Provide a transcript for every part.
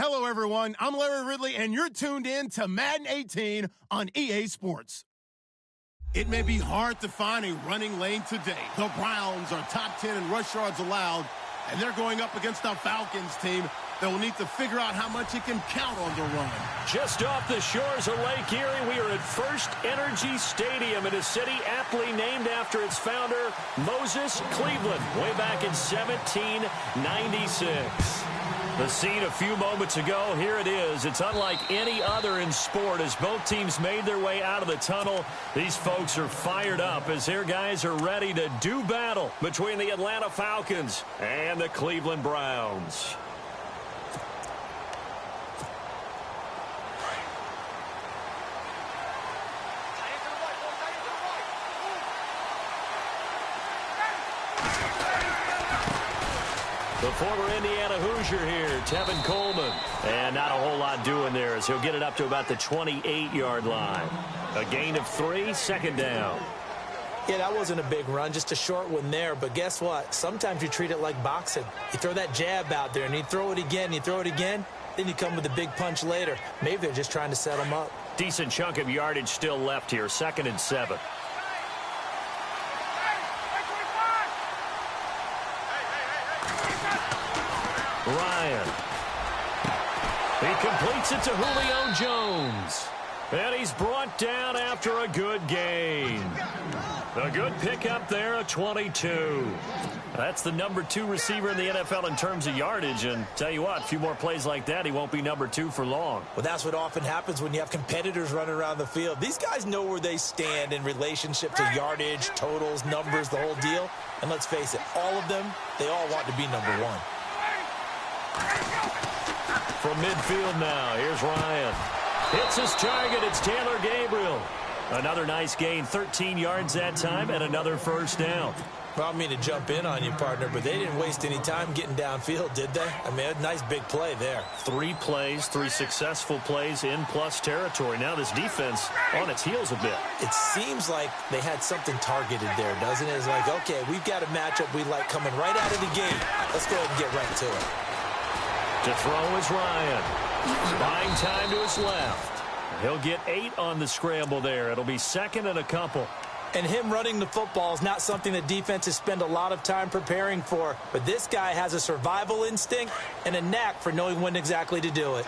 Hello, everyone. I'm Larry Ridley, and you're tuned in to Madden 18 on EA Sports. It may be hard to find a running lane today. The Browns are top 10 in rush yards allowed, and they're going up against a Falcons team that will need to figure out how much it can count on the run. Just off the shores of Lake Erie, we are at First Energy Stadium in a city aptly named after its founder, Moses Cleveland, way back in 1796. The scene a few moments ago, here it is. It's unlike any other in sport as both teams made their way out of the tunnel. These folks are fired up as their guys are ready to do battle between the Atlanta Falcons and the Cleveland Browns. The former Indiana Hoosier here, Tevin Coleman. And not a whole lot doing there as he'll get it up to about the 28-yard line. A gain of 3, second down. Yeah, that wasn't a big run, just a short one there. But guess what? Sometimes you treat it like boxing. You throw that jab out there, and you throw it again, then you come with a big punch later. Maybe they're just trying to set them up. Decent chunk of yardage still left here, 2nd and 7. Ryan. He completes it to Julio Jones. And he's brought down after a good gain. A good pickup there, a 22. That's the number 2 receiver in the NFL in terms of yardage. And tell you what, a few more plays like that, he won't be number 2 for long. Well, that's what often happens when you have competitors running around the field. These guys know where they stand in relationship to yardage, totals, numbers, the whole deal. And let's face it, all of them, they all want to be number 1. From midfield now, here's Ryan. Hits his target, it's Taylor Gabriel. Another nice gain, 13 yards that time, and another first down. Well, I don't mean to jump in on you, partner, but they didn't waste any time getting downfield, did they? I mean, a nice big play there. 3 plays, 3 successful plays in plus territory. Now this defense on its heels a bit. It seems like they had something targeted there, doesn't it? It's like, okay, we've got a matchup we like coming right out of the gate. Let's go ahead and get right to it. To throw is Ryan. Buying time to his left. He'll get 8 on the scramble there. It'll be 2nd and a couple. And him running the football is not something that defenses spend a lot of time preparing for. But this guy has a survival instinct and a knack for knowing when exactly to do it.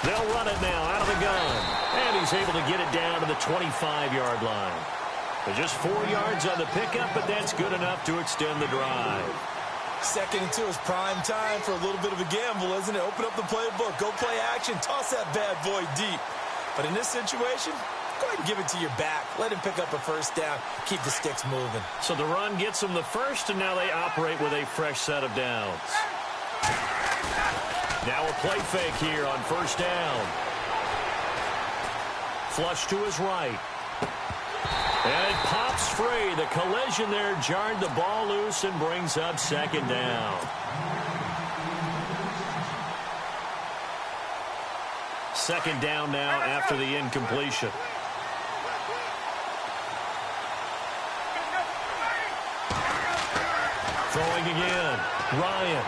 They'll run it now out of the gun. And he's able to get it down to the 25-yard line. Just 4 yards on the pickup, but that's good enough to extend the drive. 2nd and 2 is prime time for a little bit of a gamble, isn't it? Open up the playbook, go play action, toss that bad boy deep. But in this situation, go ahead and give it to your back. Let him pick up a first down, keep the sticks moving. So the run gets them the first, and now they operate with a fresh set of downs. Now a play fake here on first down. Flush to his right. And it pops free. The collision there jarred the ball loose and brings up 2nd down. Second down now after the incompletion. Throwing again. Ryan.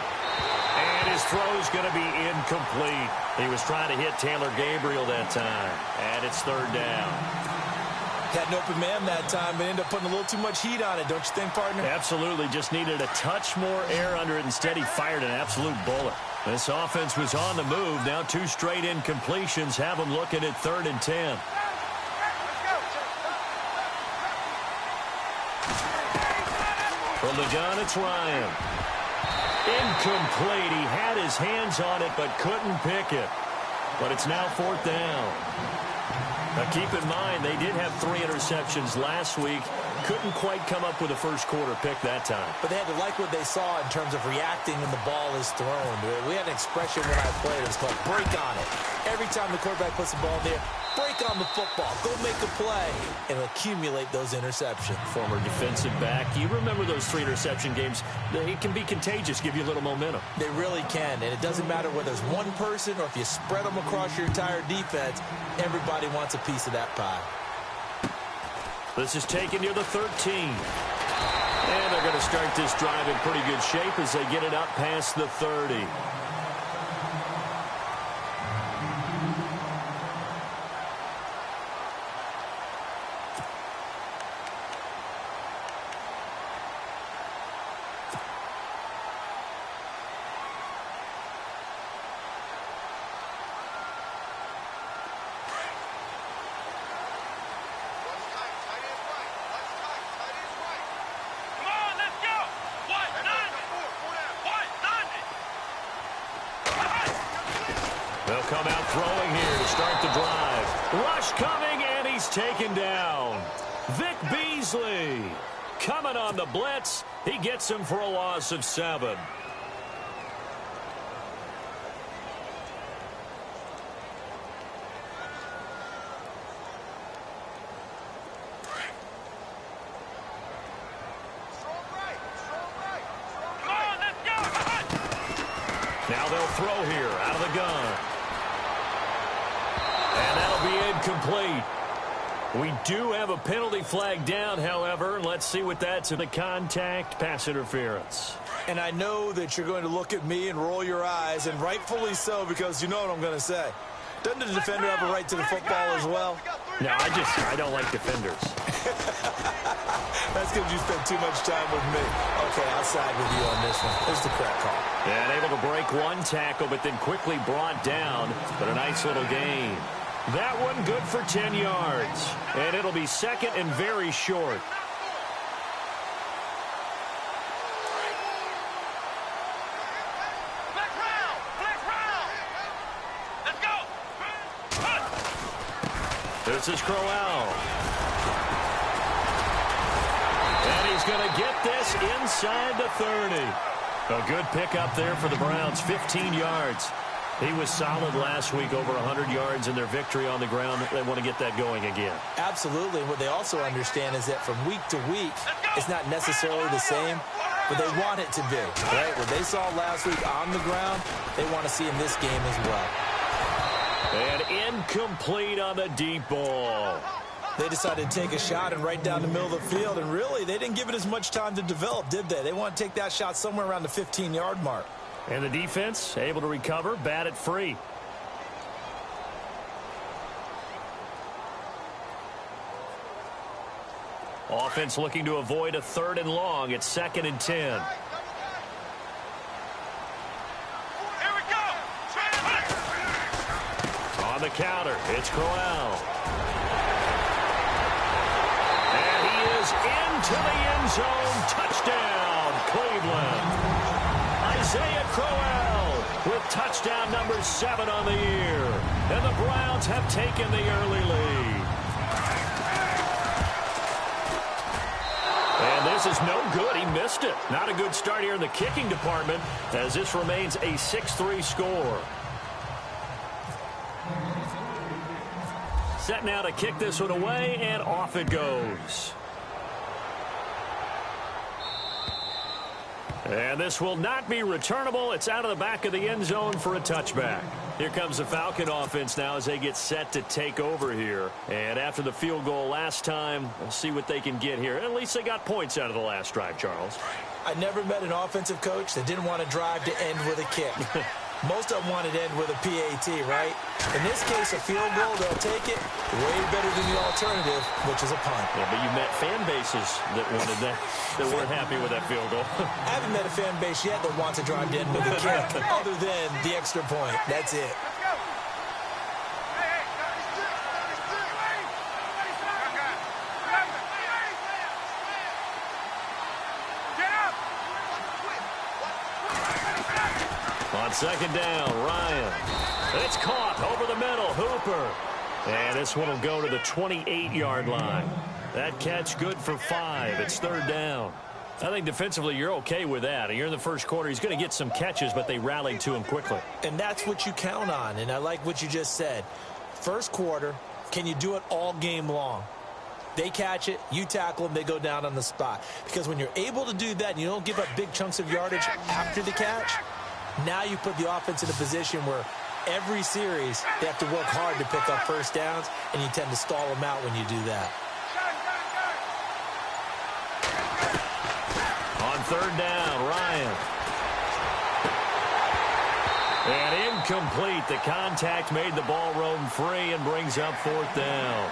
And his throw's going to be incomplete. He was trying to hit Taylor Gabriel that time. And it's 3rd down. Had an open man that time, but ended up putting a little too much heat on it, don't you think, partner? Absolutely. Just needed a touch more air under it. Instead, he fired an absolute bullet. This offense was on the move. Now 2 straight incompletions have them looking at 3rd and 10. From the gun, it's Ryan. Incomplete. He had his hands on it, but couldn't pick it. But it's now 4th down. Now, keep in mind, they did have 3 interceptions last week. Couldn't quite come up with a first-quarter pick that time. But they had to like what they saw in terms of reacting when the ball is thrown. We had an expression when I played. It was called break on it. Every time the quarterback puts the ball there, break on the football. Go make a play and accumulate those interceptions. Former defensive back. You remember those 3 interception games. It can be contagious, give you a little momentum. They really can, and it doesn't matter whether it's one person or if you spread them across your entire defense. Everybody wants a piece of that pie. This is taken near the 13. And they're going to start this drive in pretty good shape as they get it up past the 30. They'll come out throwing here to start the drive. Rush coming, and he's taken down. Vic Beasley coming on the blitz. He gets him for a loss of 7. Now they'll throw here out of the gun. And that'll be incomplete. We do have a penalty flag down, however. Let's see what that's in the contact pass interference. And I know that you're going to look at me and roll your eyes, and rightfully so, because you know what I'm going to say. Doesn't the defender have a right to the football as well? No, I don't like defenders. That's because you spend too much time with me. Okay, I'll side with you on this one. Here's the correct call. And able to break one tackle, but then quickly brought down. But a nice little gain. That one good for 10 yards. And it'll be second and very short. This is Crowell. And he's going to get this inside the 30. A good pickup there for the Browns, 15 yards. He was solid last week, over 100 yards in their victory on the ground. They want to get that going again. Absolutely. And what they also understand is that from week to week, it's not necessarily the same, but they want it to be. Right? What they saw last week on the ground, they want to see in this game as well. And incomplete on the deep ball. They decided to take a shot and right down the middle of the field, and really, they didn't give it as much time to develop, did they? They want to take that shot somewhere around the 15-yard mark. And the defense able to recover, bat it free. Offense looking to avoid a 3rd and long. It's 2nd and 10. On the counter, it's Crowell. And he is into the end zone. Touchdown, Cleveland. Isaiah Crowell with touchdown number 7 on the year. And the Browns have taken the early lead. And this is no good. He missed it. Not a good start here in the kicking department as this remains a 6-3 score. Set now to kick this one away, and off it goes. And this will not be returnable. It's out of the back of the end zone for a touchback. Here comes the Falcon offense now as they get set to take over here. And after the field goal last time, we'll see what they can get here. At least they got points out of the last drive, Charles. I never met an offensive coach that didn't want to drive to end with a kick. Most of them wanted to end with a PAT, right? In this case, a field goal, they'll take it way better than the alternative, which is a punt. Yeah, but you met fan bases that wanted that, that weren't happy with that field goal. I haven't met a fan base yet that wants to drive to end with a kick, other than the extra point. That's it. On 2nd down, Ryan. It's caught over the middle, Hooper. And this one will go to the 28-yard line. That catch good for 5. It's 3rd down. I think defensively you're okay with that. You're in the first quarter. He's going to get some catches, but they rallied to him quickly. And that's what you count on, and I like what you just said. First quarter, can you do it all game long? They catch it, you tackle them, they go down on the spot. Because when you're able to do that and you don't give up big chunks of yardage after the catch, now you put the offense in a position where every series they have to work hard to pick up first downs, and you tend to stall them out when you do that. third down, Ryan. And incomplete. The contact made the ball roam free and brings up fourth down.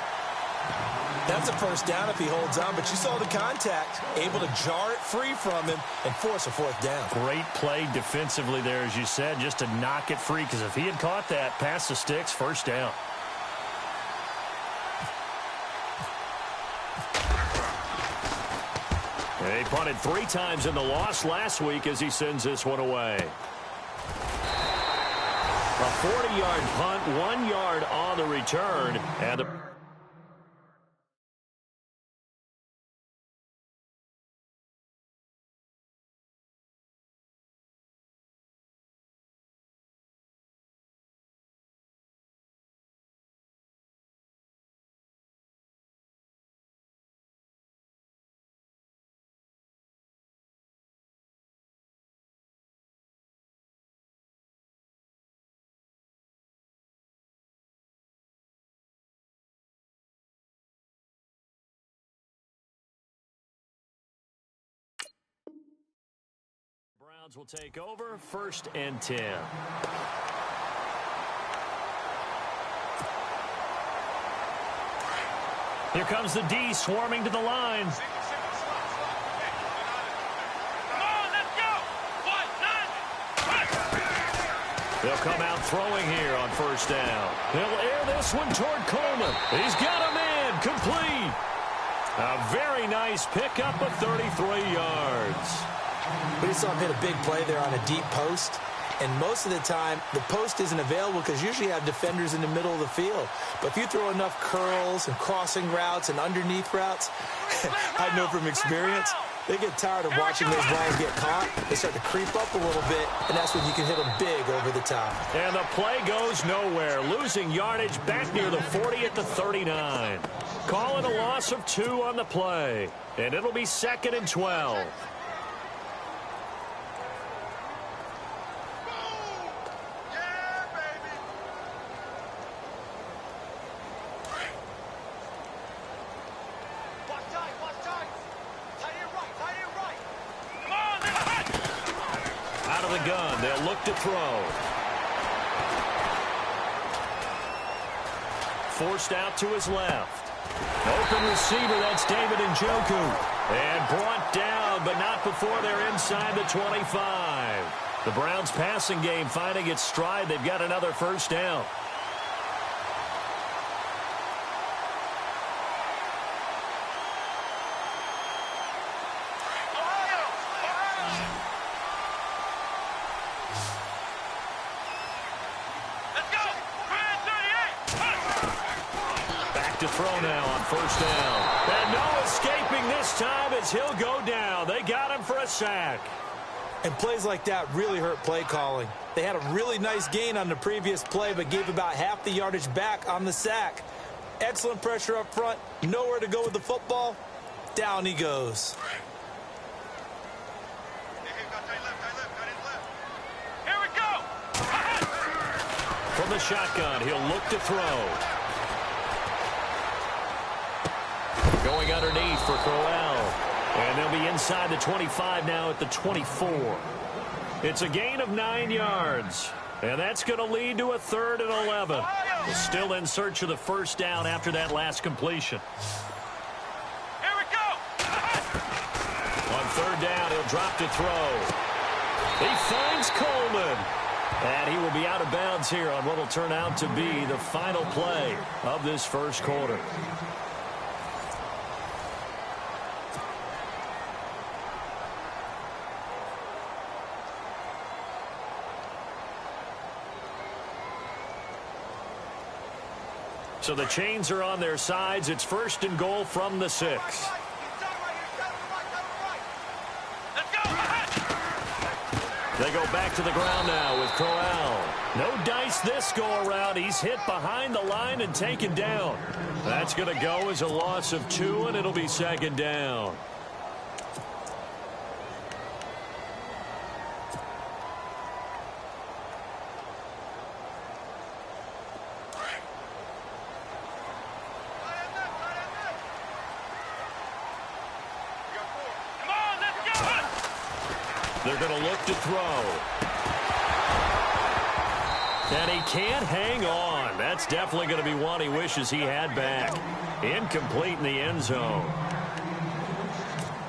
That's a first down if he holds on, but you saw the contact, able to jar it free from him and force a fourth down. Great play defensively there, as you said, just to knock it free, because if he had caught that, past the sticks, first down. He punted 3 times in the loss last week as he sends this one away. A 40-yard punt, 1 yard on the return, and the Browns will take over, 1st and 10. Here comes the D swarming to the line. They'll come out throwing here on 1st down. He'll air this one toward Coleman. He's got a man, complete. A very nice pickup of 33 yards. We just saw him hit a big play there on a deep post. And most of the time, the post isn't available because usually you have defenders in the middle of the field. But if you throw enough curls and crossing routes and underneath routes, I know from experience, they get tired of watching those balls get caught. They start to creep up a little bit, and that's when you can hit them big over the top. And the play goes nowhere, losing yardage back near the 40 at the 39. Calling a loss of 2 on the play, and it'll be 2nd and 12. Gun. They'll look to throw. Forced out to his left. Open receiver, that's David Njoku. And brought down, but not before they're inside the 25. The Browns passing game finding its stride. They've got another 1st down. To throw now on 1st down. And no escaping this time as he'll go down. They got him for a sack. And plays like that really hurt play calling. They had a really nice gain on the previous play, but gave about half the yardage back on the sack. Excellent pressure up front. Nowhere to go with the football. Down he goes. Here we go. From the shotgun, he'll look to throw. Going underneath for Crowell. And they'll be inside the 25 now at the 24. It's a gain of 9 yards. And that's going to lead to a 3rd and 11. They're still in search of the 1st down after that last completion. Here we go. On 3rd down, he'll drop to throw. He finds Coleman. And he will be out of bounds here on what will turn out to be the final play of this 1st quarter. So the chains are on their sides. It's 1st and goal from the 6. They go back to the ground now with Crowell. No dice this go-around. He's hit behind the line and taken down. That's going to go as a loss of 2, and it'll be 2nd down. They're going to look to throw. And he can't hang on. That's definitely going to be one he wishes he had back. Incomplete in the end zone.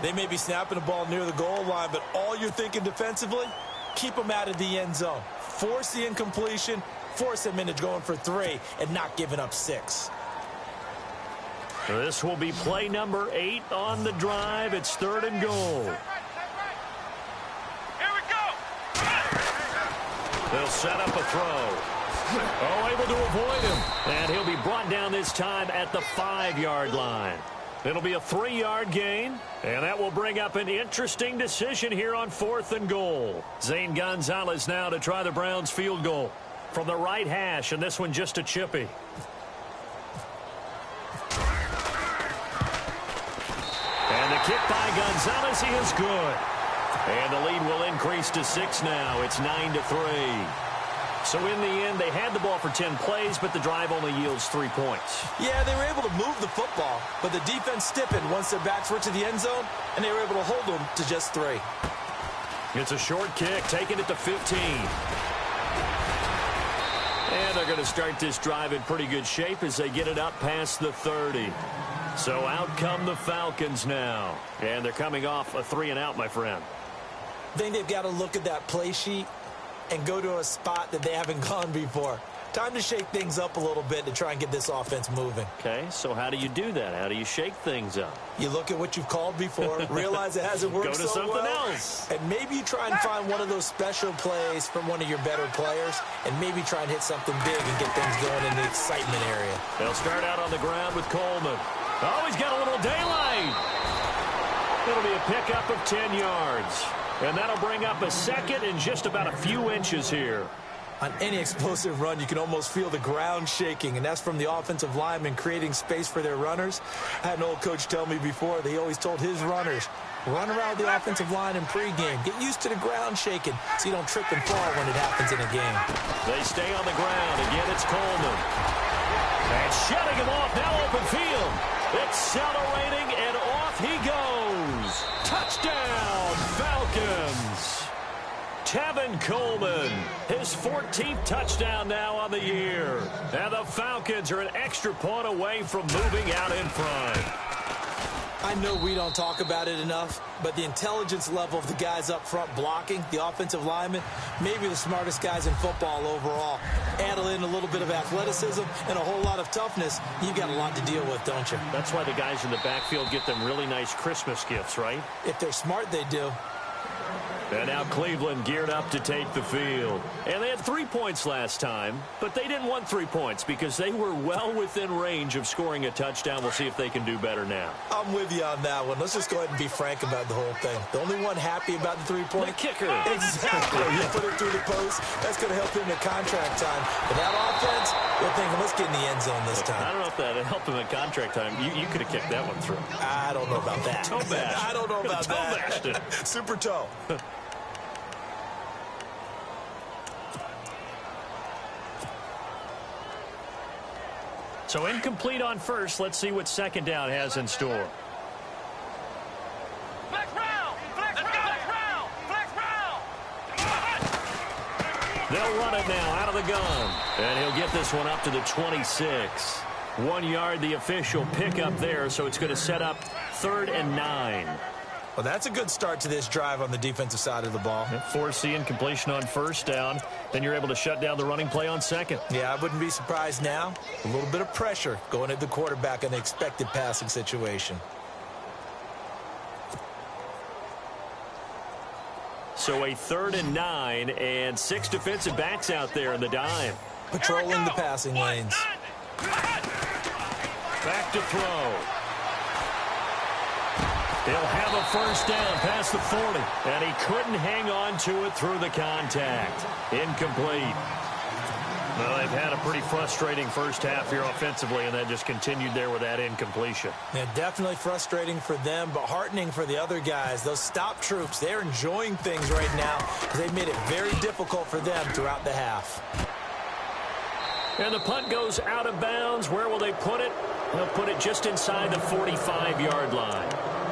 They may be snapping the ball near the goal line, but all you're thinking defensively, keep them out of the end zone. Force the incompletion, force them into going for 3, and not giving up 6. This will be play number 8 on the drive. It's 3rd and goal. Here we go. They'll set up a throw. Oh, able to avoid him. And he'll be brought down this time at the 5-yard line. It'll be a 3-yard gain, and that will bring up an interesting decision here on 4th and goal. Zane Gonzalez now to try the Browns field goal from the right hash, and this one just a chippy. And the kick by Gonzalez, he is good. And the lead will increase to 6 now. It's 9-3. So in the end, they had the ball for 10 plays, but the drive only yields 3 points. Yeah, they were able to move the football, but the defense stiffened once their backs were to the end zone, and they were able to hold them to just 3. It's a short kick, taking it to 15. And they're going to start this drive in pretty good shape as they get it up past the 30. So out come the Falcons now. And they're coming off a 3-and-out, my friend. I think they've got to look at that play sheet and go to a spot that they haven't gone before. Time to shake things up a little bit to try and get this offense moving. Okay, so how do you do that? How do you shake things up? You look at what you've called before, realize it hasn't worked so well. Go to something else. And maybe you try and find one of those special plays from one of your better players, and maybe try and hit something big and get things going in the excitement area. They'll start out on the ground with Coleman. Oh, he's got a little daylight. It'll be a pickup of 10 yards. And that'll bring up a second in just about a few inches here. On any explosive run, you can almost feel the ground shaking, and that's from the offensive linemen creating space for their runners. I had an old coach tell me before, he always told his runners, run around the offensive line in pregame. Get used to the ground shaking so you don't trip and fall when it happens in a game. They stay on the ground. Again, it's Coleman. And shutting him off, now open field. Accelerating, and off he goes. Touchdown, Falcons. Tevin Coleman, his 14th touchdown now on the year. And the Falcons are an extra point away from moving out in front. I know we don't talk about it enough, but the intelligence level of the guys up front blocking, the offensive linemen, maybe the smartest guys in football overall. Add in a little bit of athleticism and a whole lot of toughness, you've got a lot to deal with, don't you? That's why the guys in the backfield get them really nice Christmas gifts, right? If they're smart, they do. And now Cleveland geared up to take the field. And they had 3 points last time, but they didn't want 3 points because they were well within range of scoring a touchdown. We'll see if they can do better now. I'm with you on that one. Let's just go ahead and be frank about the whole thing. The only one happy about the 3-point? The kicker. Exactly. You put it through the post. That's going to help him in contract time. But that offense, they're thinking, let's get in the end zone this time. I don't know if that helped him in contract time. You could have kicked that one through. I don't know about that. Toe bash. I don't know about toe that. Bashed it. Super toe. So incomplete on first. Let's see what second down has in store. Flex round! Flex round! Flex round! They'll run it now out of the gun. And he'll get this one up to the 26. 1 yard, the official pickup there, so it's going to set up 3rd and 9. Well, that's a good start to this drive on the defensive side of the ball. Force the incompletion on first down. Then you're able to shut down the running play on second. Yeah, I wouldn't be surprised now. A little bit of pressure going at the quarterback in the expected passing situation. So a 3rd and 9 and 6 defensive backs out there in the dime. Patrolling the passing lanes. Back to throw. He'll have a first down past the 40. And he couldn't hang on to it through the contact. Incomplete. Well, they've had a pretty frustrating first half here offensively, and that just continued there with that incompletion. Yeah, definitely frustrating for them, but heartening for the other guys. Those stop troops, they're enjoying things right now because they've made it very difficult for them throughout the half. And the punt goes out of bounds. Where will they put it? They'll put it just inside the 45-yard line.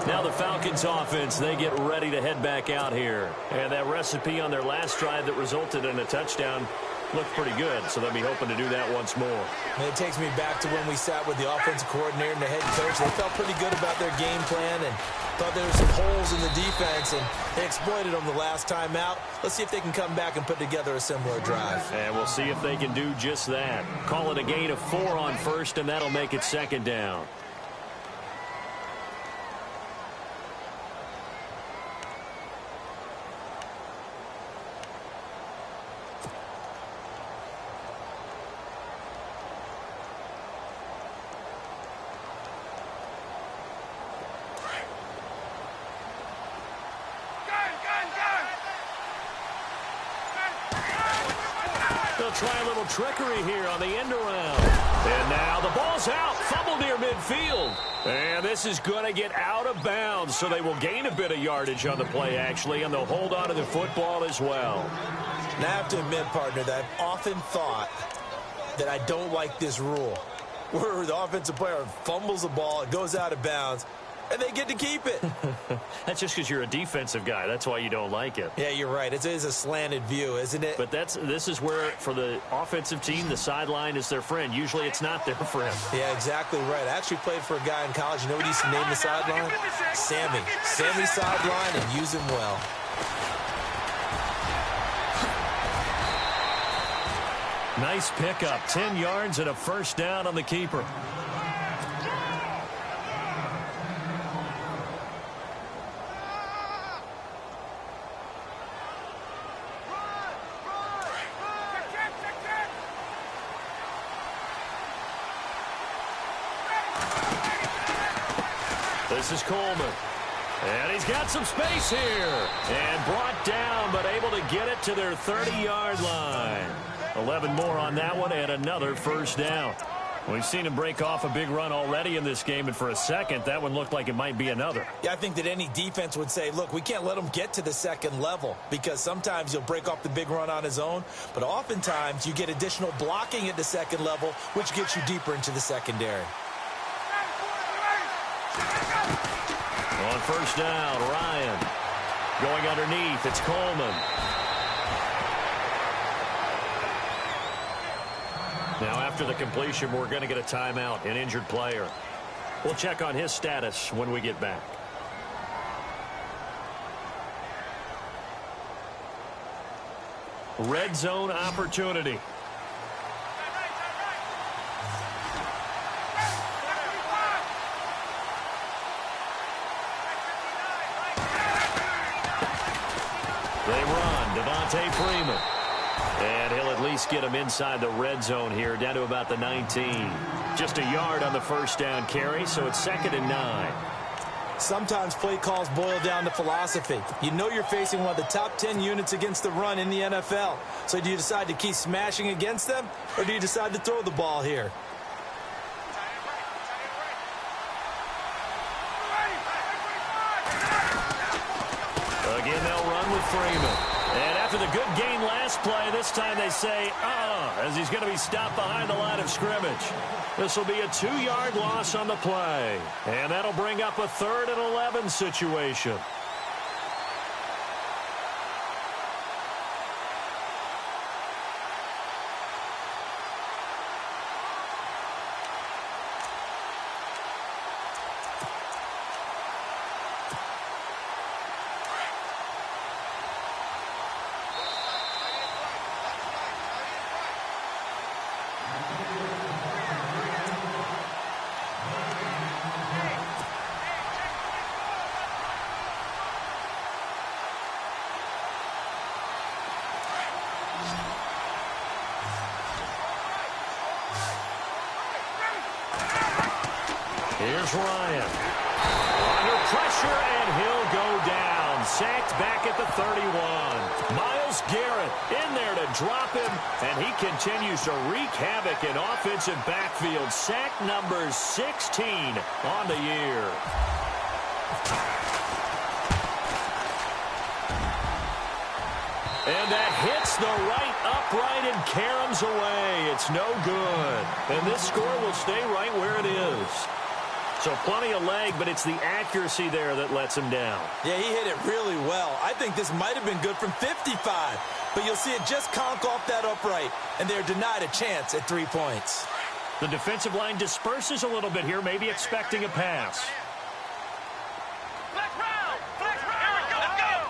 Now the Falcons offense, they get ready to head back out here. And that recipe on their last drive that resulted in a touchdown looked pretty good, so they'll be hoping to do that once more. And it takes me back to when we sat with the offensive coordinator and the head coach. They felt pretty good about their game plan and thought there were some holes in the defense, and they exploited them the last time out. Let's see if they can come back and put together a similar drive. And we'll see if they can do just that. Call it a gain of 4 on first, and that'll make it second down. They'll try a little trickery here on the end around. And now the ball's out. Fumble near midfield. And this is going to get out of bounds, so they will gain a bit of yardage on the play, actually, and they'll hold on to the football as well. Now, I have to admit, partner, that I've often thought that I don't like this rule, where the offensive player fumbles the ball, it goes out of bounds, and they get to keep it. That's just because you're a defensive guy. That's why you don't like it. Yeah, you're right. It is a slanted view, isn't it? But this is where, for the offensive team, the sideline is their friend. Usually it's not their friend. Yeah, exactly right. I actually played for a guy in college. You know what he used to name the sideline? Sammy. Sammy sideline, and use him well. Nice pickup. 10 yards and a first down on the keeper. This is Coleman. And he's got some space here. And brought down, but able to get it to their 30-yard line. 11 more on that one, and another first down. We've seen him break off a big run already in this game, and for a second, that one looked like it might be another. Yeah, I think that any defense would say, look, we can't let him get to the second level, because sometimes he'll break off the big run on his own, but oftentimes you get additional blocking at the second level, which gets you deeper into the secondary. On first down, Ryan. Going underneath, it's Coleman. Now, after the completion, we're going to get a timeout, an injured player. We'll check on his status when we get back. Red zone opportunity. They run, Devontae Freeman. And he'll at least get him inside the red zone here, down to about the 19. Just a yard on the first down carry, so it's 2nd and 9. Sometimes play calls boil down to philosophy. You know you're facing one of the top 10 units against the run in the NFL. So do you decide to keep smashing against them, or do you decide to throw the ball here? Again, they'll run with Freeman. And after the good gain last play, this time they say, as he's going to be stopped behind the line of scrimmage. This will be a 2-yard loss on the play. And that'll bring up a 3rd and 11 situation. Here's Ryan. Under pressure, and he'll go down. Sacked back at the 31. Myles Garrett in there to drop him, and he continues to wreak havoc in offensive backfield. Sack number 16 on the year. And that hits the right upright and caroms away. It's no good. And this score will stay right where it is. So plenty of leg, but it's the accuracy there that lets him down. Yeah, he hit it really well. I think this might have been good from 55. But you'll see it just conk off that upright, and they're denied a chance at 3 points. The defensive line disperses a little bit here, maybe expecting a pass. Flex round! Flex round! Here we go!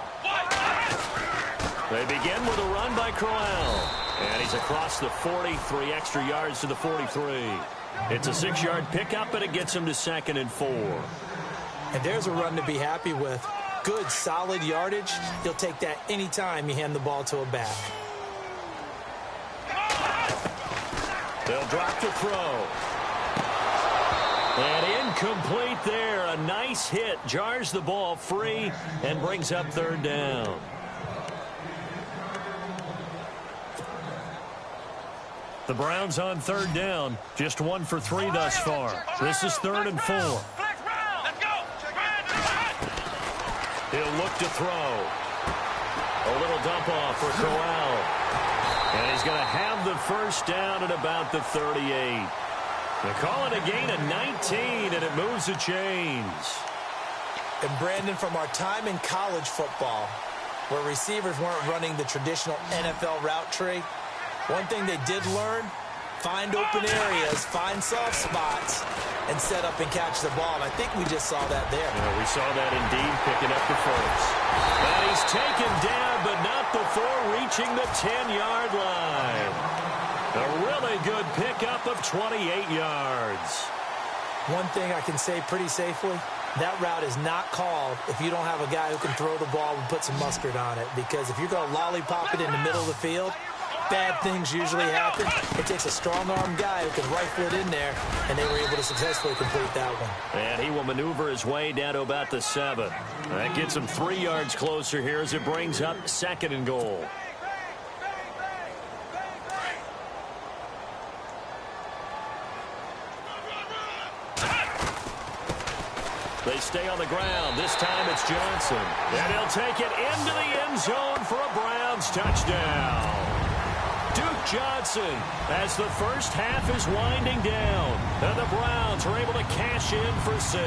They begin with a run by Crowell. And he's across the 40, 3 extra yards to the 43. It's a 6-yard pickup, and it gets him to 2nd and 4. And there's a run to be happy with. Good, solid yardage. He'll take that anytime you hand the ball to a back. They'll drop to throw. And incomplete there. A nice hit. Jars the ball free and brings up 3rd down. The Browns on 3rd down. Just 1 for 3 thus far. This is 3rd and 4. Flex round! Let's go! He'll look to throw. A little dump off for Crowell. And he's going to have the 1st down at about the 38. They call it a gain of 19, and it moves the chains. And Brandon, from our time in college football, where receivers weren't running the traditional NFL route tree, one thing they did learn, find open areas, find soft spots, and set up and catch the ball. And I think we just saw that there. Yeah, we saw that indeed, picking up the 1st. And he's taken down, but not before reaching the 10-yard line. A really good pickup of 28 yards. One thing I can say pretty safely, that route is not called if you don't have a guy who can throw the ball and put some mustard on it. Because if you're going to lollipop it in the middle of the field, bad things usually happen. It takes a strong-arm guy who can rifle it in there, and they were able to successfully complete that one. And he will maneuver his way down to about the 7. That gets him 3 yards closer here as it brings up 2nd and goal. They stay on the ground. This time it's Johnson. And he'll take it into the end zone for a Browns touchdown. Duke Johnson, as the first half is winding down, and the Browns are able to cash in for 6.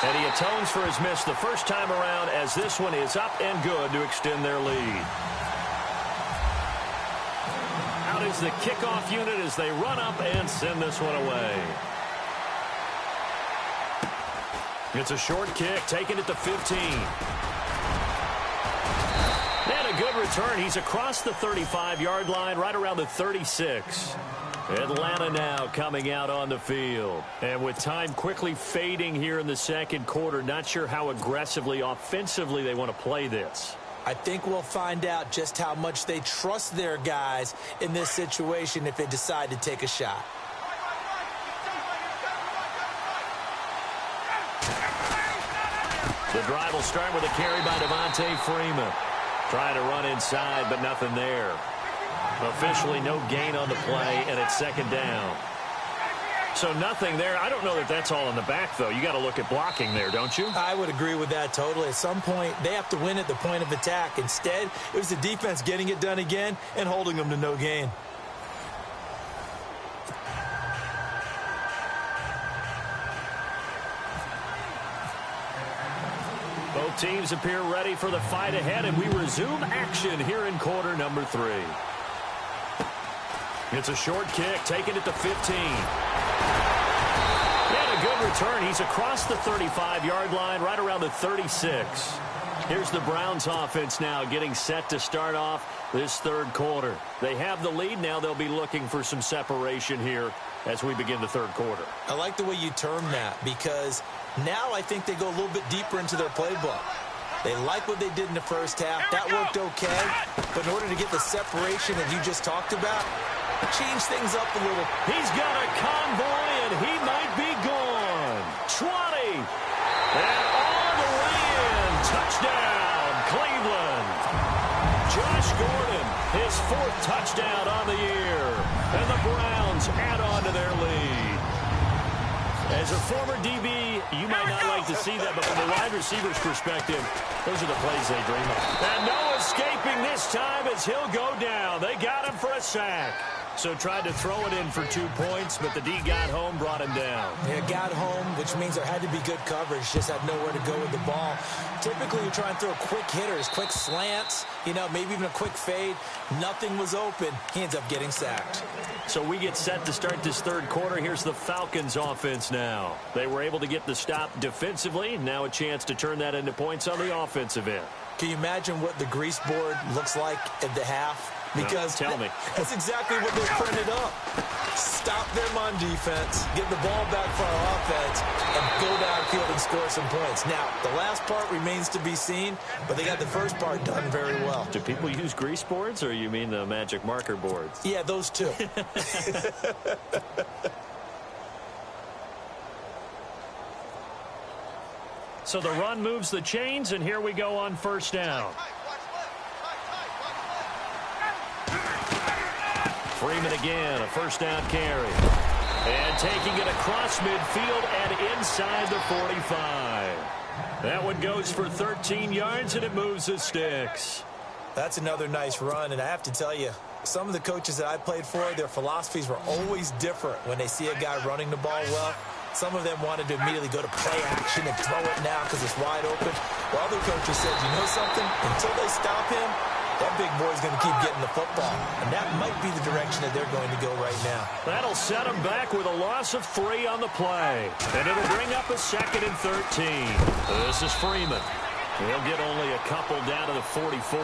And he atones for his miss the first time around, as this one is up and good to extend their lead. Out is the kickoff unit as they run up and send this one away. It's a short kick, taken at the 15. And a good return. He's across the 35-yard line, right around the 36. Atlanta now coming out on the field. And with time quickly fading here in the 2nd quarter, not sure how aggressively, offensively they want to play this. I think we'll find out just how much they trust their guys in this situation if they decide to take a shot. The drive will start with a carry by Devontae Freeman. Trying to run inside, but nothing there. Officially no gain on the play, and it's 2nd down. So nothing there. I don't know that that's all in the back, though. You got to look at blocking there, don't you? I would agree with that totally. At some point, they have to win at the point of attack. Instead, it was the defense getting it done again and holding them to no gain. Both teams appear ready for the fight ahead, and we resume action here in quarter number 3. It's a short kick, taken at the 15. And a good return. He's across the 35-yard line, right around the 36. Here's the Browns offense now getting set to start off this 3rd quarter. They have the lead now. They'll be looking for some separation here as we begin the 3rd quarter. I like the way you term that, because now I think they go a little bit deeper into their playbook. They like what they did in the first half. That worked okay. But in order to get the separation that you just talked about, change things up a little. He's got a convoy, and he might be gone. 20. And all the way in. Touchdown, Cleveland. Josh Gordon, his 4th touchdown on the year. And the Browns add on to their lead. As a former DB, you might not like to see that, but from the wide receiver's perspective, those are the plays they dream of. And no escaping this time as he'll go down. They got him for a sack. So tried to throw it in for 2 points, but the D got home, brought him down. Yeah, got home, which means there had to be good coverage. Just had nowhere to go with the ball. Typically, you try and throw quick hitters, quick slants, maybe even a quick fade. Nothing was open. He ends up getting sacked. So we get set to start this third quarter. Here's the Falcons offense now. They were able to get the stop defensively. Now a chance to turn that into points on the offensive end. Can you imagine what the grease board looks like at the half? Because tell me. That's exactly what they printed up. Stop them on defense, get the ball back for our offense, and go downfield and score some points. Now, the last part remains to be seen, but they got the first part done very well. Do people use grease boards, or you mean the magic marker boards? Yeah, those two. So the run moves the chains, and here we go on first down. Freeman again, a first down carry. And taking it across midfield and inside the 45. That one goes for 13 yards, and it moves the sticks. That's another nice run, and I have to tell you, some of the coaches that I played for, their philosophies were always different when they see a guy running the ball well. Some of them wanted to immediately go to play action and throw it now because it's wide open. While other coaches said, you know something? Until they stop him, that big boy's going to keep getting the football. And that might be the direction that they're going to go right now. That'll set him back with a loss of 3 on the play. And it'll bring up a 2nd and 13. This is Freeman. He'll get only a couple down to the 44.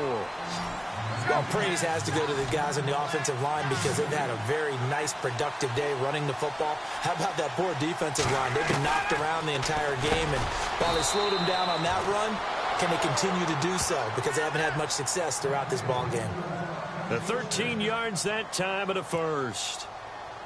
Well, praise has to go to the guys on the offensive line because they've had a very nice, productive day running the football. How about that poor defensive line? They've been knocked around the entire game, and while they slowed them down on that run, can they continue to do so? Because they haven't had much success throughout this ball game. The 13 yards that time at a first.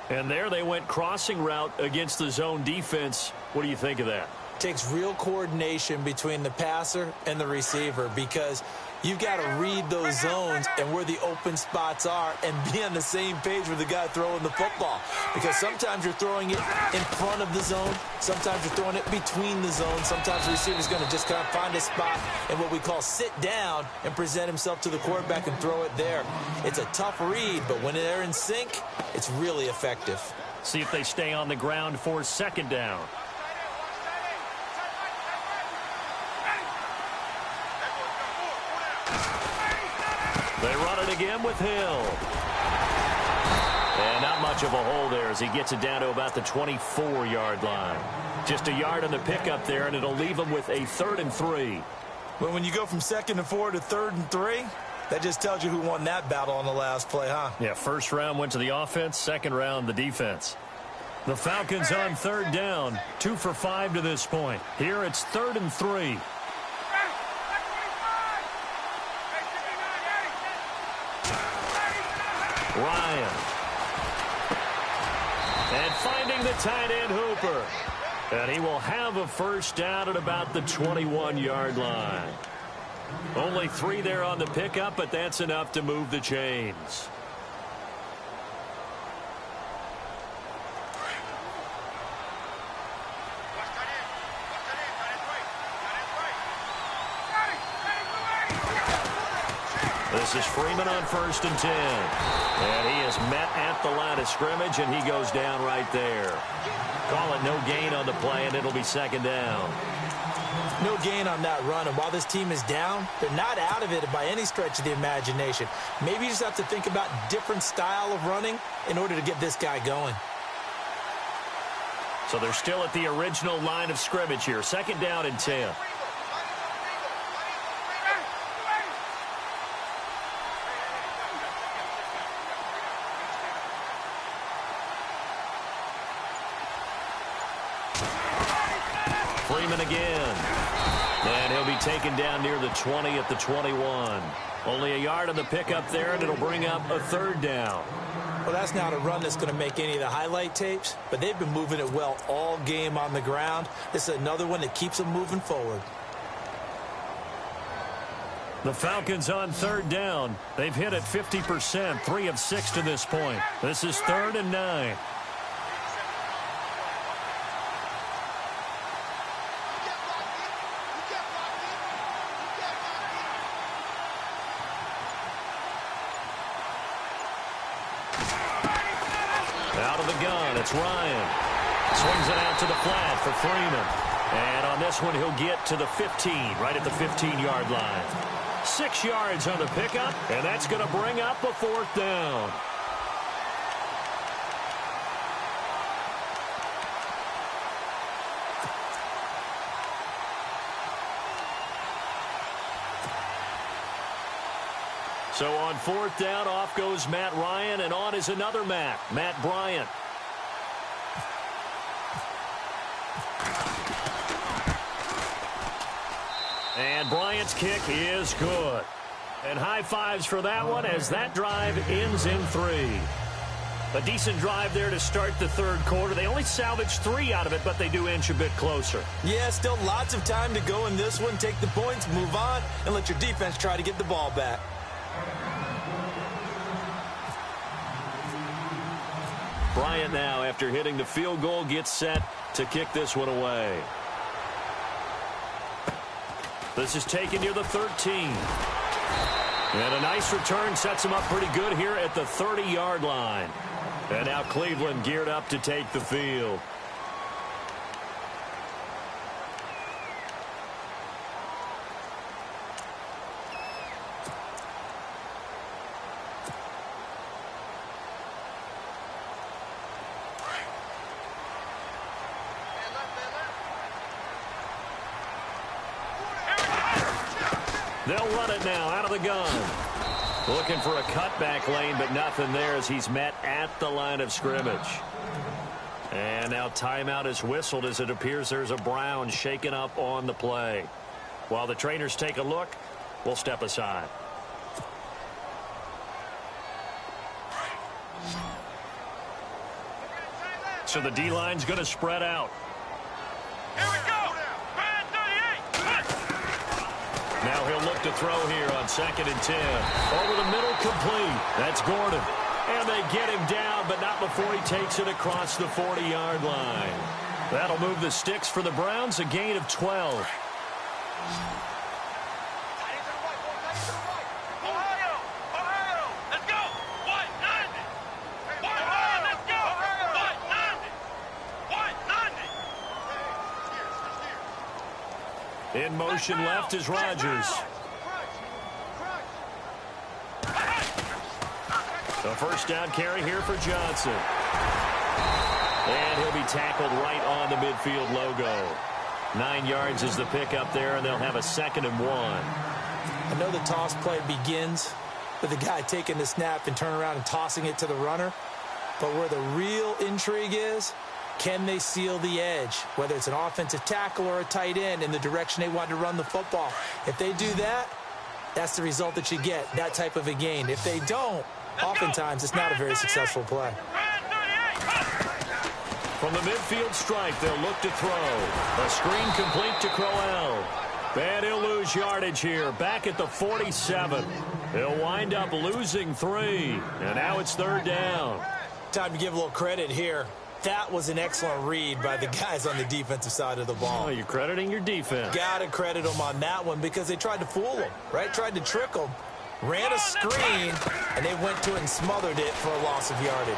And there they went crossing route against the zone defense. What do you think of that? Takes real coordination between the passer and the receiver because you've got to read those zones and where the open spots are and be on the same page with the guy throwing the football. Because sometimes you're throwing it in front of the zone. Sometimes you're throwing it between the zones. Sometimes the receiver's going to just kind of find a spot and what we call sit down and present himself to the quarterback and throw it there. It's a tough read, but when they're in sync, it's really effective. See if they stay on the ground for 2nd down. They run it again with Hill. And not much of a hole there as he gets it down to about the 24-yard line. Just a yard on the pickup there, and it'll leave him with a 3rd and 3. Well, when you go from 2nd and 4 to 3rd and 3, that just tells you who won that battle on the last play, huh? Yeah, first round went to the offense, 2nd round the defense. The Falcons on 3rd down, 2 for 5 to this point. Here it's 3rd and 3. Ryan. And finding the tight end Hooper. And he will have a first down at about the 21-yard line. Only 3 there on the pickup, but that's enough to move the chains. This is Freeman on 1st and 10. And he is met at the line of scrimmage, and he goes down right there. Call it no gain on the play, and it'll be 2nd down. No gain on that run, and while this team is down, they're not out of it by any stretch of the imagination. Maybe you just have to think about different style of running in order to get this guy going. So they're still at the original line of scrimmage here. 2nd down and 10. Freeman again. And he'll be taken down near the 20 at the 21. Only a yard on the pickup there, and it'll bring up a 3rd down. Well, that's not a run that's going to make any of the highlight tapes, but they've been moving it well all game on the ground. This is another one that keeps them moving forward. The Falcons on 3rd down. They've hit it 50%, 3 of 6 to this point. This is 3rd and 9. Out of the gun, it's Ryan. Swings it out to the flat for Freeman. And on this one, he'll get to the 15, right at the 15-yard line. 6 yards on the pickup, and that's going to bring up a fourth down. So on fourth down, off goes Matt Ryan, and on is another Matt Bryant. And Bryant's kick is good. And high fives for that one as that drive ends in 3. A decent drive there to start the third quarter. They only salvaged 3 out of it, but they do inch a bit closer. Yeah, still lots of time to go in this one. Take the points, move on, and let your defense try to get the ball back. Bryant now, after hitting the field goal, gets set to kick this one away. This is taken near the 13. And a nice return sets him up pretty good here at the 30-yard line. And now Cleveland geared up to take the field. They'll run it now out of the gun. Looking for a cutback lane, but nothing there as he's met at the line of scrimmage. And now timeout is whistled as it appears there's a Brown shaken up on the play. While the trainers take a look, we'll step aside. So the D-line's going to spread out. Here we go. Bad 38. Now he'll look to throw here on 2nd and 10. Over the middle, complete. That's Gordon. And they get him down, but not before he takes it across the 40-yard line. That'll move the sticks for the Browns, a gain of 12. Ohio, let's go. 190. Let's go. 190. In motion left is Rodgers. The first down carry here for Johnson. And he'll be tackled right on the midfield logo. 9 yards is the pickup there, and they'll have a 2nd and 1. I know the toss play begins with the guy taking the snap and turning around and tossing it to the runner. But where the real intrigue is, can they seal the edge, whether it's an offensive tackle or a tight end, in the direction they want to run the football? If they do that, that's the result that you get, that type of a gain. If they don't, oftentimes it's not a very successful play. From the midfield stripe, they'll look to throw. A screen complete to Crowell. And he'll lose yardage here, back at the 47. He'll wind up losing 3. And now it's 3rd down. Time to give a little credit here. That was an excellent read by the guys on the defensive side of the ball. Oh, you're crediting your defense. Got to credit them on that one because they tried to fool them, right? Tried to trick them. Ran a screen, and they went to it and smothered it for a loss of yardage.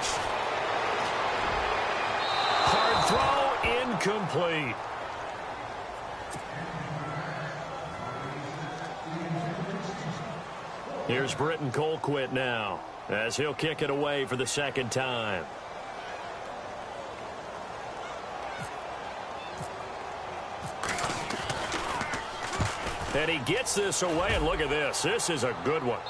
Hard throw, incomplete. Here's Britton Colquitt now, as he'll kick it away for the 2nd time. And he gets this away, and look at this. This is a good one.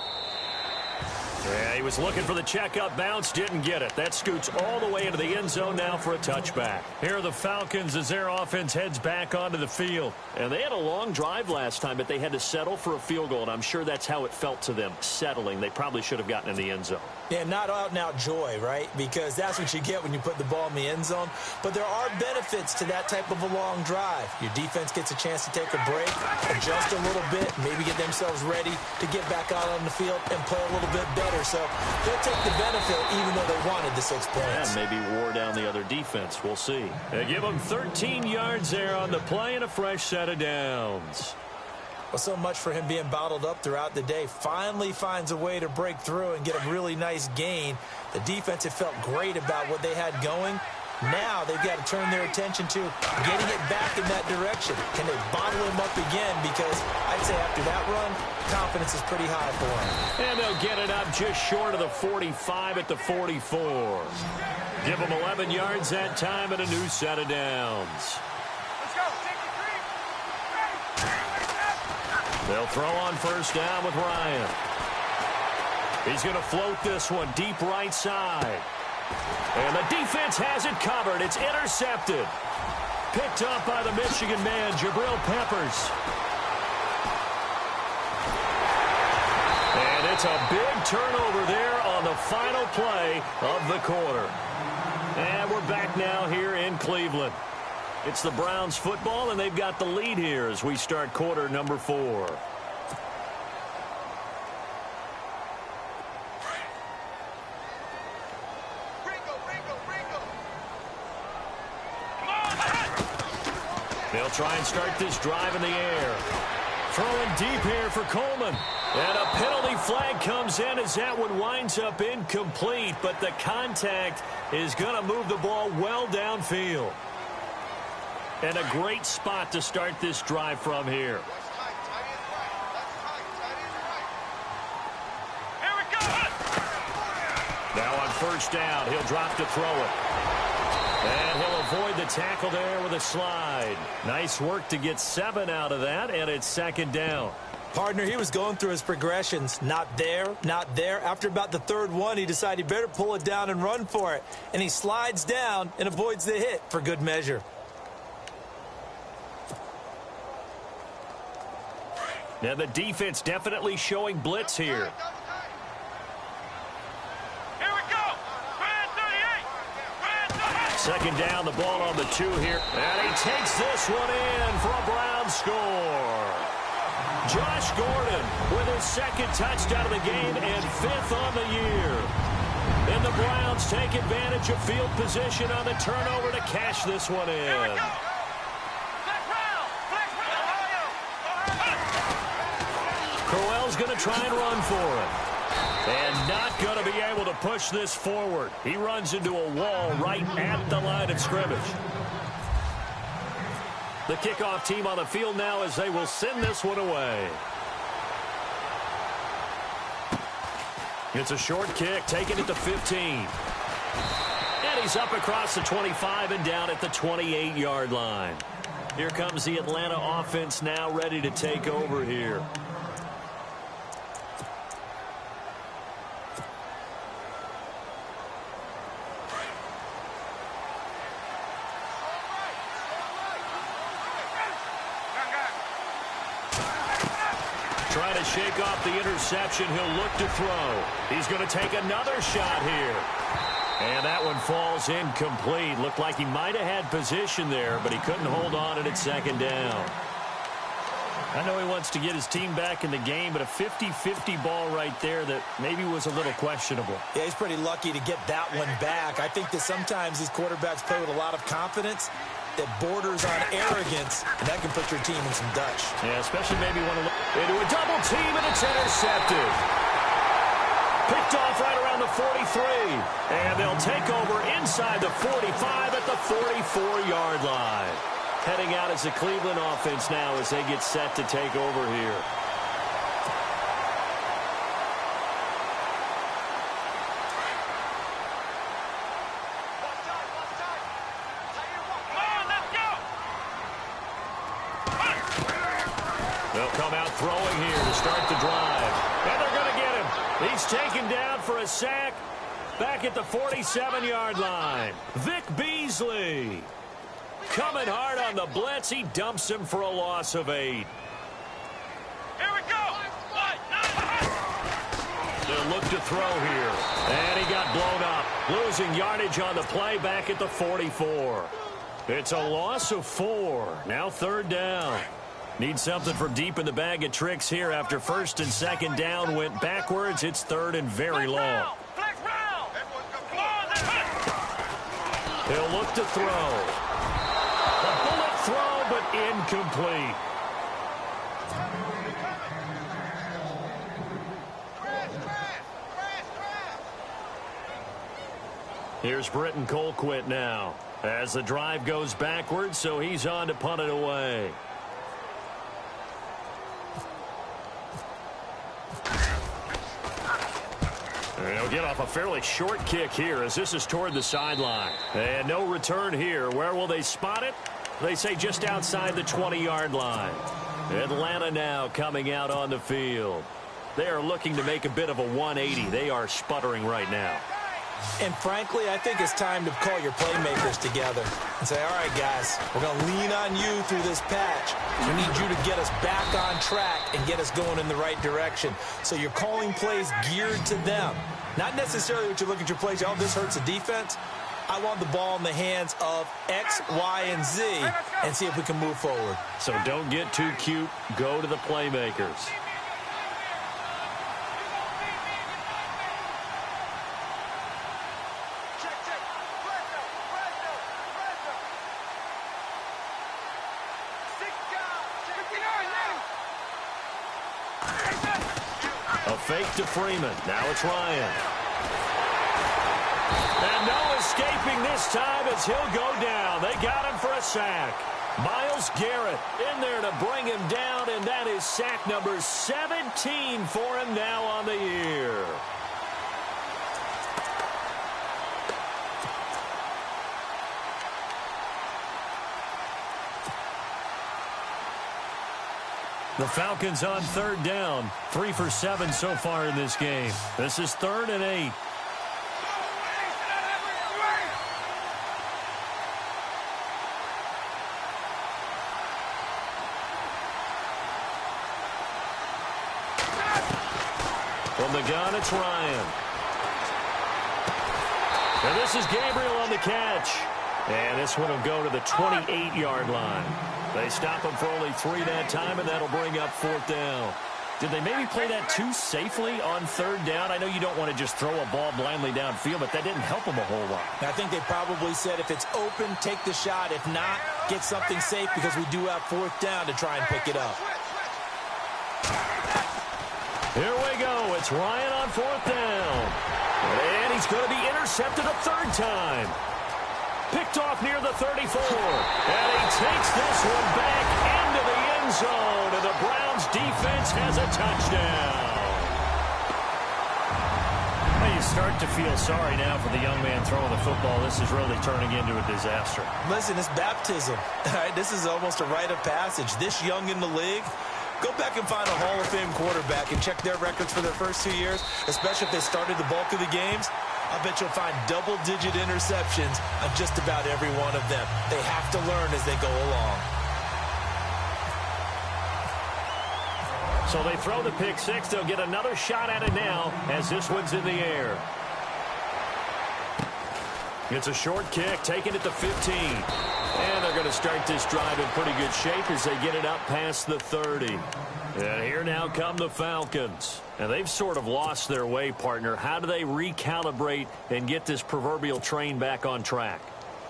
Yeah, he was looking for the checkup bounce, didn't get it. That scoots all the way into the end zone now for a touchback. Here are the Falcons as their offense heads back onto the field. And they had a long drive last time, but they had to settle for a field goal, and I'm sure that's how it felt to them, settling. They probably should have gotten in the end zone. Yeah, not out-and-out joy, right? Because that's what you get when you put the ball in the end zone. But there are benefits to that type of a long drive. Your defense gets a chance to take a break, adjust a little bit, maybe get themselves ready to get back out on the field and play a little bit better. So they'll take the benefit even though they wanted the 6 points. Yeah, maybe wore down the other defense. We'll see. They give them 13 yards there on the play and a fresh set of downs. Well, so much for him being bottled up throughout the day. Finally finds a way to break through and get a really nice gain. The defense had felt great about what they had going. Now they've got to turn their attention to getting it back in that direction. Can they bottle him up again? Because I'd say after that run, confidence is pretty high for him. And they'll get it up just short of the 45 at the 44. Give them 11 yards that time and a new set of downs. Let's go. Take the three. They'll throw on first down with Ryan. He's going to float this one deep right side. And the defense has it covered. It's intercepted. Picked up by the Michigan man, Jabril Peppers. And it's a big turnover there on the final play of the quarter. And we're back now here in Cleveland. It's the Browns football, and they've got the lead here as we start quarter number 4. They'll try and start this drive in the air. Throwing deep here for Coleman. And a penalty flag comes in as that one winds up incomplete, but the contact is going to move the ball well downfield. And a great spot to start this drive from here. Here we go. Now on first down, he'll drop to throw it. And he'll avoid the tackle there with a slide. Nice work to get 7 out of that, and it's second down. Partner, he was going through his progressions. Not there, not there. After about the third one, he decided he better pull it down and run for it. And he slides down and avoids the hit for good measure. Now the defense definitely showing blitz here. Second down, the ball on the 2 here. And he takes this one in for a Brown score. Josh Gordon with his second touchdown of the game and 5th on the year. And the Browns take advantage of field position on the turnover to cash this one in. Crowell's going to try and run for it. And not going to be able to push this forward. He runs into a wall right at the line of scrimmage. The kickoff team on the field now as they will send this one away. It's a short kick, taking it to 15. And he's up across the 25 and down at the 28-yard line. Here comes the Atlanta offense now ready to take over here. Trying to shake off the interception. He'll look to throw. He's going to take another shot here. And that one falls incomplete. Looked like he might have had position there, but he couldn't hold on at second down. I know he wants to get his team back in the game, but a 50-50 ball right there that maybe was a little questionable. Yeah, he's pretty lucky to get that one back. I think that sometimes these quarterbacks play with a lot of confidence that borders on arrogance, and that can put your team in some Dutch. Yeah, especially maybe want to look into a double team, and it's intercepted. Picked off right around the 43, and they'll take over inside the 45 at the 44-yard line. Heading out as the Cleveland offense now as they get set to take over here. They'll come out throwing here to start the drive. And they're going to get him. He's taken down for a sack back at the 47-yard line. Vic Beasley coming hard on the blitz. He dumps him for a loss of 8. Here we go. They'll look to throw here. And he got blown up. Losing yardage on the play back at the 44. It's a loss of 4. Now third down. Need something from deep in the bag of tricks here after first and second down went backwards. It's third and very long. He'll look to throw. A bullet throw, but incomplete. Here's Britton Colquitt now as the drive goes backwards, so he's on to punt it away. And he'll get off a fairly short kick here as this is toward the sideline. And no return here. Where will they spot it? They say just outside the 20-yard line. Atlanta now coming out on the field. They are looking to make a bit of a 180. They are sputtering right now. And frankly, I think it's time to call your playmakers together and say, all right, guys, we're going to lean on you through this patch. We need you to get us back on track and get us going in the right direction. So you're calling plays geared to them. Not necessarily what you're looking at your plays. Oh, this hurts the defense. I want the ball in the hands of X, Y, and Z and see if we can move forward. So don't get too cute. Go to the playmakers. A fake to Freeman. Now it's Ryan. And no escaping this time as he'll go down. They got him for a sack. Myles Garrett in there to bring him down, and that is sack number 17 for him now on the year. The Falcons on third down. 3 for 7 so far in this game. This is 3rd and 8. From the gun, it's Ryan. And this is Gabriel on the catch. And this one will go to the 28-yard line. They stop him for only 3 that time, and that'll bring up 4th down. Did they maybe play that too safely on 3rd down? I know you don't want to just throw a ball blindly downfield, but that didn't help them a whole lot. I think they probably said if it's open, take the shot. If not, get something safe because we do have 4th down to try and pick it up. Here we go. It's Ryan on 4th down. And he's going to be intercepted a 3rd time. Picked off near the 34. And he takes this one back into the end zone. And the Browns defense has a touchdown. Well, you start to feel sorry now for the young man throwing the football. This is really turning into a disaster. Listen, it's baptism. All right, this is almost a rite of passage. This young in the league, go back and find a Hall of Fame quarterback and check their records for their first 2 years, especially if they started the bulk of the games. I bet you'll find double-digit interceptions on just about every one of them. They have to learn as they go along. So they throw the pick six. They'll get another shot at it now as this one's in the air. It's a short kick, taken at the 15. And they're going to start this drive in pretty good shape as they get it up past the 30. And here now come the Falcons. And they've sort of lost their way, partner. How do they recalibrate and get this proverbial train back on track?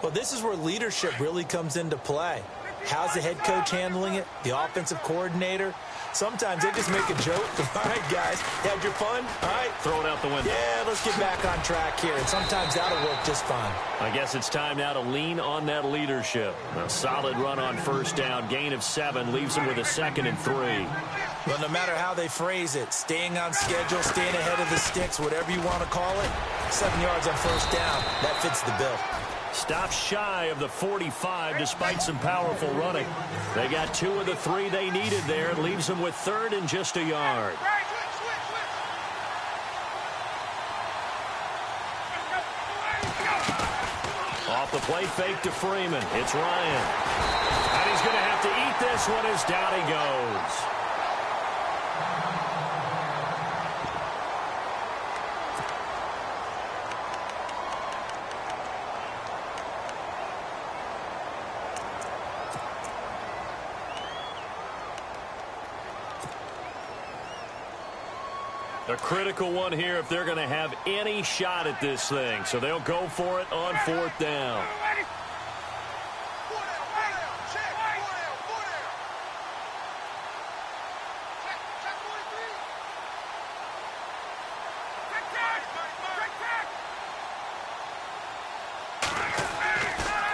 Well, this is where leadership really comes into play. How's the head coach handling it? The offensive coordinator? Sometimes they just make a joke. All right, guys, you had your fun? All right. Throw it out the window. Yeah, let's get back on track here. And sometimes that'll work just fine. I guess it's time now to lean on that leadership. A solid run on 1st down. Gain of 7 leaves them with a 2nd and 3. Well, no matter how they phrase it, staying on schedule, staying ahead of the sticks, whatever you want to call it, 7 yards on 1st down, that fits the bill. Stops shy of the 45 despite some powerful running. They got 2 of the 3 they needed there. It leaves them with 3rd and just a yard. Off the play fake to Freeman. It's Ryan. And he's going to have to eat this one as down he goes. A critical one here if they're going to have any shot at this thing. So they'll go for it on 4th down.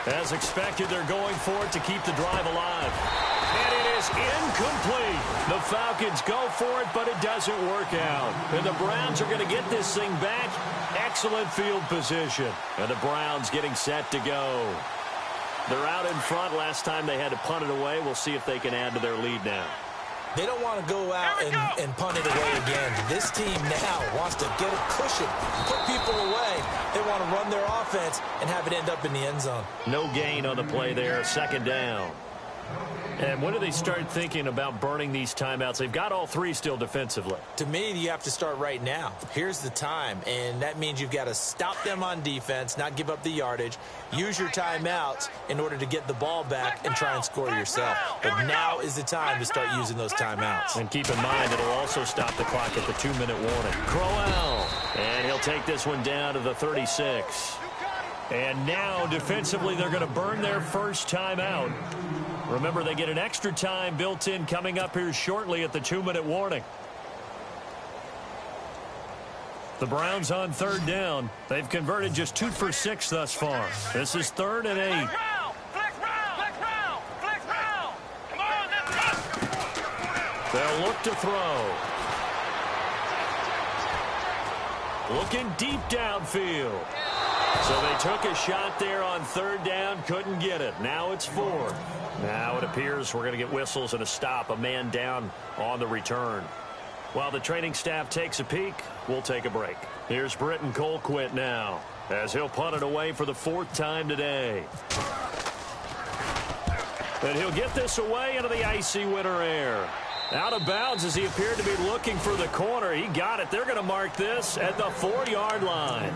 As expected, they're going for it to keep the drive alive. And it is incomplete. The Falcons go for it, but it doesn't work out. And the Browns are going to get this thing back. Excellent field position. And the Browns getting set to go. They're out in front. Last time they had to punt it away. We'll see if they can add to their lead now. They don't want to go out and punt it away again. This team now wants to get a cushion, put people away. They want to run their offense and have it end up in the end zone. No gain on the play there. Second down. And when do they start thinking about burning these timeouts? They've got all three still defensively. To me, you have to start right now. Here's the time, and that means you've got to stop them on defense, not give up the yardage, use your timeouts in order to get the ball back and try and score yourself. But now is the time to start using those timeouts. And keep in mind, it'll also stop the clock at the 2-minute warning. Crowell, and he'll take this one down to the 36. And now, defensively, they're going to burn their first timeout. Remember, they get an extra time built in coming up here shortly at the 2-minute warning. The Browns on third down. They've converted just 2 for 6 thus far. This is 3rd and 8. They'll look to throw. Looking deep downfield. So they took a shot there on third down, couldn't get it. Now it's 4th. Now it appears we're going to get whistles and a stop, a man down on the return. While the training staff takes a peek, we'll take a break. Here's Britton Colquitt now, as he'll punt it away for the 4th time today. And he'll get this away into the icy winter air. Out of bounds as he appeared to be looking for the corner. He got it. They're going to mark this at the 4-yard line.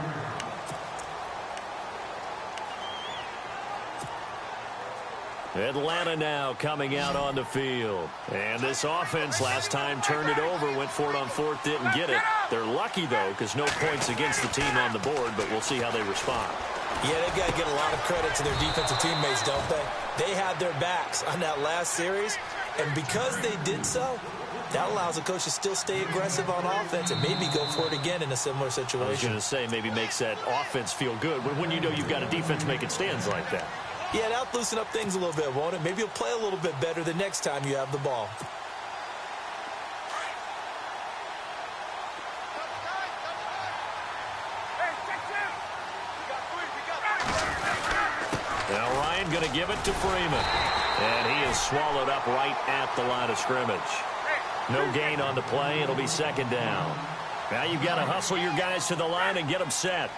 Atlanta now coming out on the field. And this offense last time turned it over, went for it on 4th, didn't get it. They're lucky, though, because no points against the team on the board, but we'll see how they respond. Yeah, they got to get a lot of credit to their defensive teammates, don't they? They had their backs on that last series, and because they did so, that allows the coach to still stay aggressive on offense and maybe go for it again in a similar situation. I was going to say, maybe makes that offense feel good when you know you've got a defense making stands like that. Yeah, that'll loosen up things a little bit, won't it? Maybe you'll play a little bit better the next time you have the ball. Now Ryan going to give it to Freeman. And he is swallowed up right at the line of scrimmage. No gain on the play. It'll be 2nd down. Now you've got to hustle your guys to the line and get them set.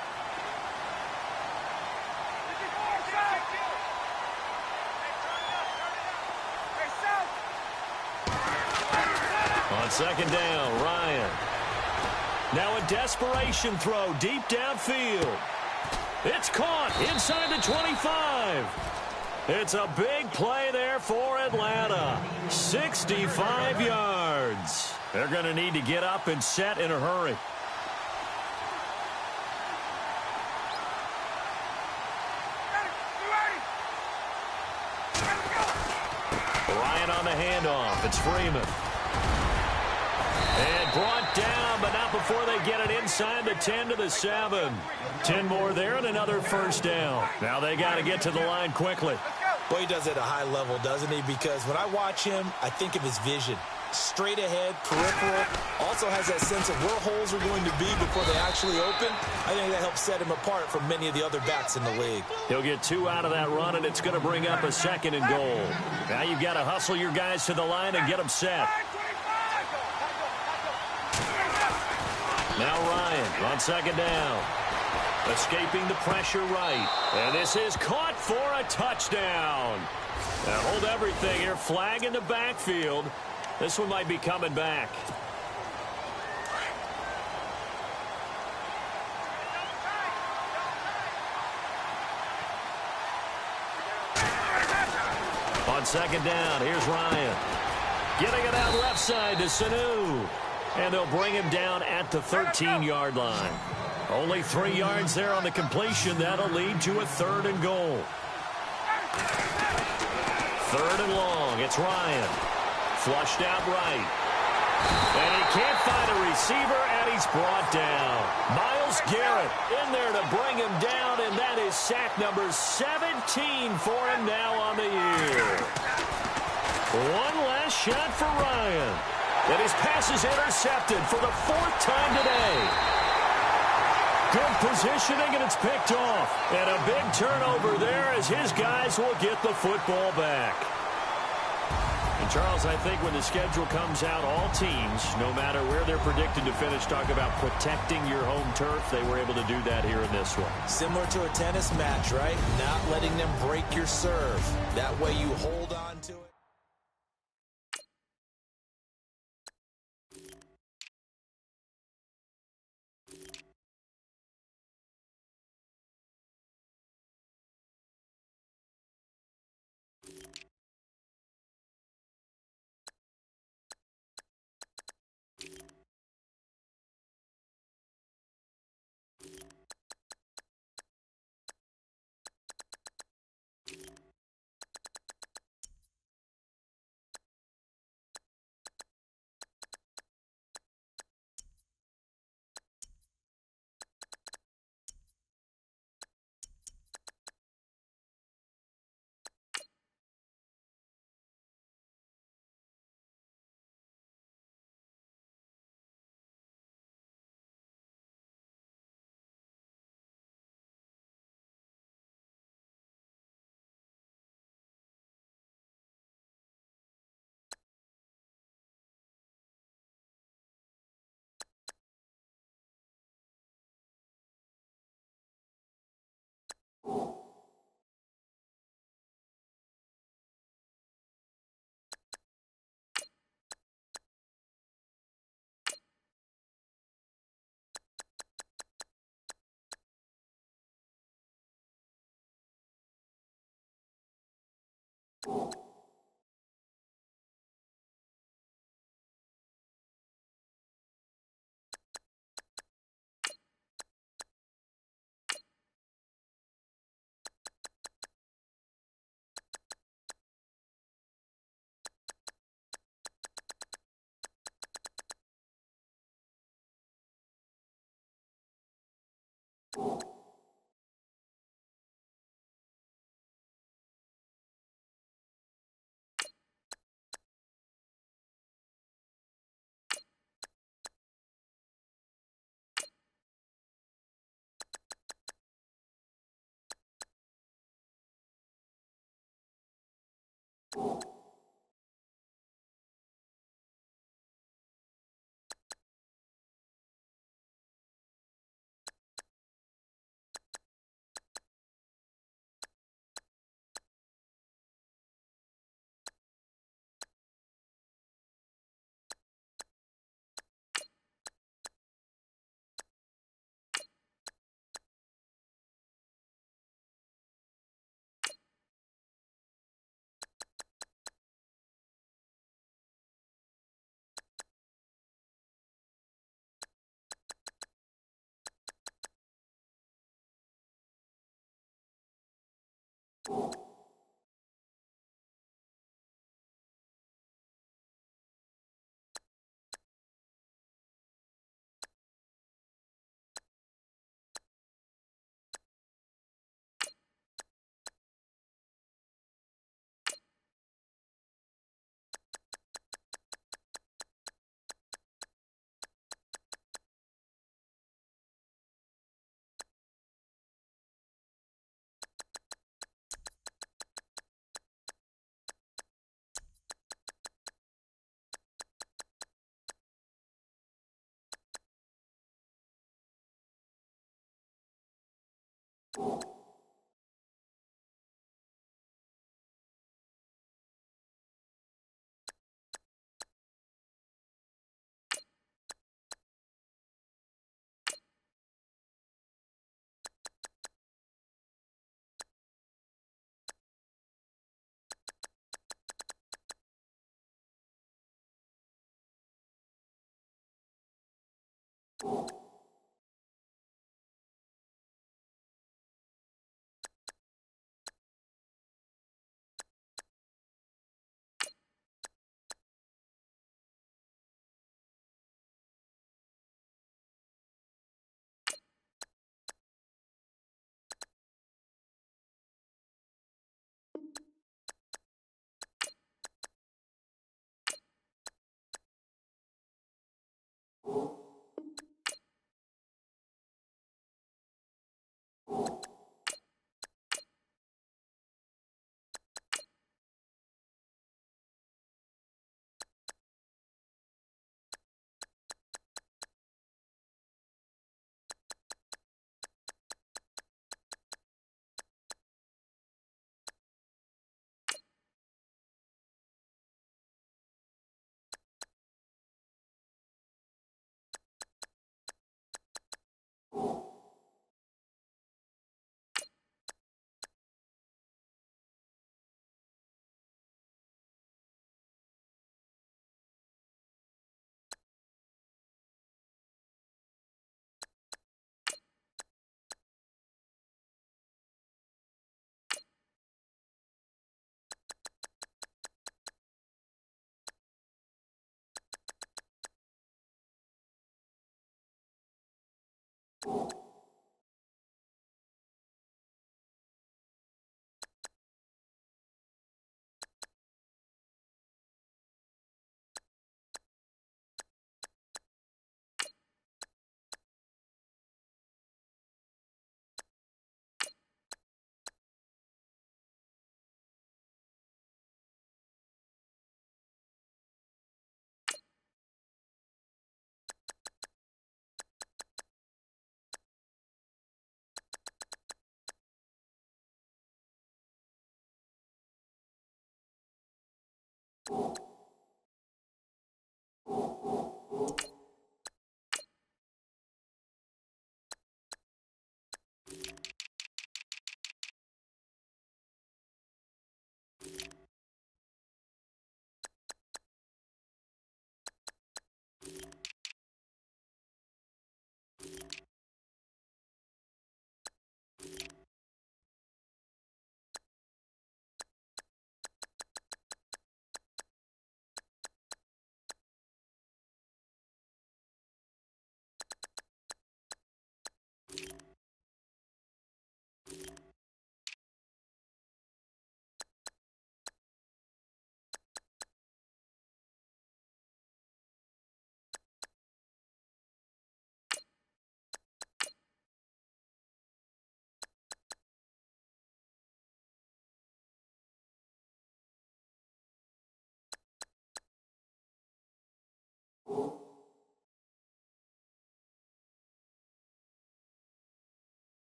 On 2nd down, Ryan. Now a desperation throw deep downfield. It's caught inside the 25. It's a big play there for Atlanta. 65 yards. They're going to need to get up and set in a hurry. Ryan on the handoff. It's Freeman. And brought down, but not before they get it inside the 10 to the 7. 10 more there and another 1st down. Now they got to get to the line quickly. Boy, he does it at a high level, doesn't he? Because when I watch him, I think of his vision. Straight ahead, peripheral. Also has that sense of where holes are going to be before they actually open. I think that helps set him apart from many of the other backs in the league. He'll get 2 out of that run, and it's going to bring up a 2nd and goal. Now you've got to hustle your guys to the line and get them set. Now Ryan on 2nd down. Escaping the pressure right. And this is caught for a touchdown. Now hold everything here. Flag in the backfield. This one might be coming back. On 2nd down, here's Ryan. Getting it out left side to Sanu. And they'll bring him down at the 13-yard line. Only 3 yards there on the completion. That'll lead to a 3rd and goal. 3rd and long. It's Ryan. Flushed out right. And he can't find a receiver, and he's brought down. Myles Garrett in there to bring him down, and that is sack number 17 for him now on the year. One last shot for Ryan. And his pass is intercepted for the 4th time today. Good positioning, and it's picked off. And a big turnover there as his guys will get the football back. And, Charles, I think when the schedule comes out, all teams, no matter where they're predicted to finish, talk about protecting your home turf. They were able to do that here in this one. Similar to a tennis match, right? Not letting them break your serve. That way you hold on to it.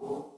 Go.